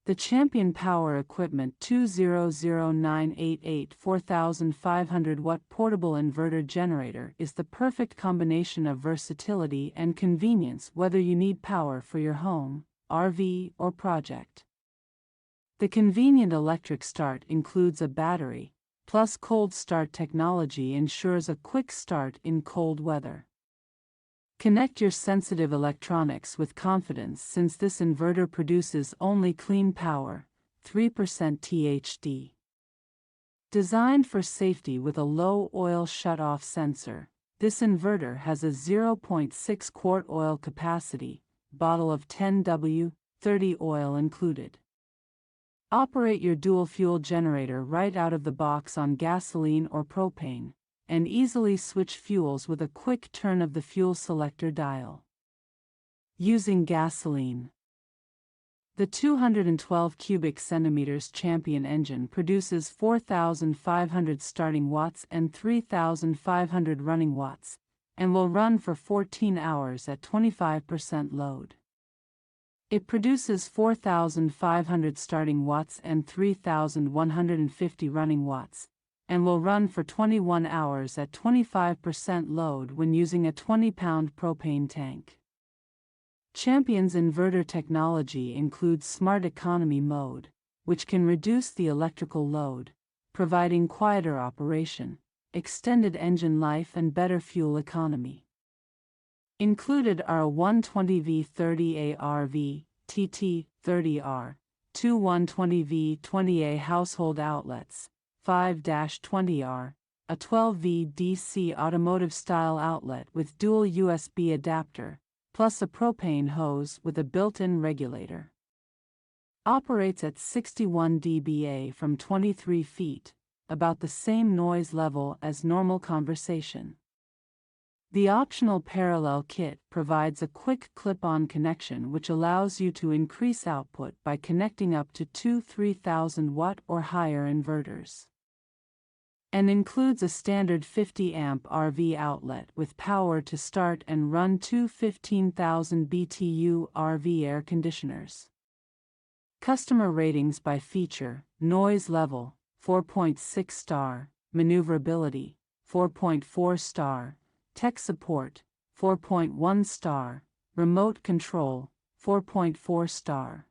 The Champion Power Equipment 200988 4500 watt portable inverter generator is the perfect combination of versatility and convenience whether you need power for your home, RV, or project. The convenient electric start includes a battery, plus cold start technology ensures a quick start in cold weather. Connect your sensitive electronics with confidence since this inverter produces only clean power, 3% THD. Designed for safety with a low oil shut-off sensor, this inverter has a 0.6 quart oil capacity, bottle of 10W, 30 oil included. Operate your dual-fuel generator right out of the box on gasoline or propane, and easily switch fuels with a quick turn of the fuel selector dial. Using gasoline. The 212 cubic centimeters Champion engine produces 4,500 starting watts and 3,500 running watts, and will run for 14 hours at 25% load. It produces 4,500 starting watts and 3,150 running watts, and will run for 21 hours at 25% load when using a 20-pound propane tank. Champion's inverter technology includes Smart Economy mode, which can reduce the electrical load, providing quieter operation, extended engine life and better fuel economy. Included are a 120V30A RV, TT30R, two 120V20A household outlets, 5-20R, a 12V DC automotive-style outlet with dual USB adapter, plus a propane hose with a built-in regulator. Operates at 61 dBA from 23 feet, about the same noise level as normal conversation. The optional parallel kit provides a quick clip-on connection which allows you to increase output by connecting up to two 3,000 watt or higher inverters. And includes a standard 50 amp RV outlet with power to start and run two 15,000 BTU RV air conditioners. Customer ratings by feature: noise level, 4.6 star, maneuverability, 4.4 star, tech support, 4.1 star, remote control, 4.4 star.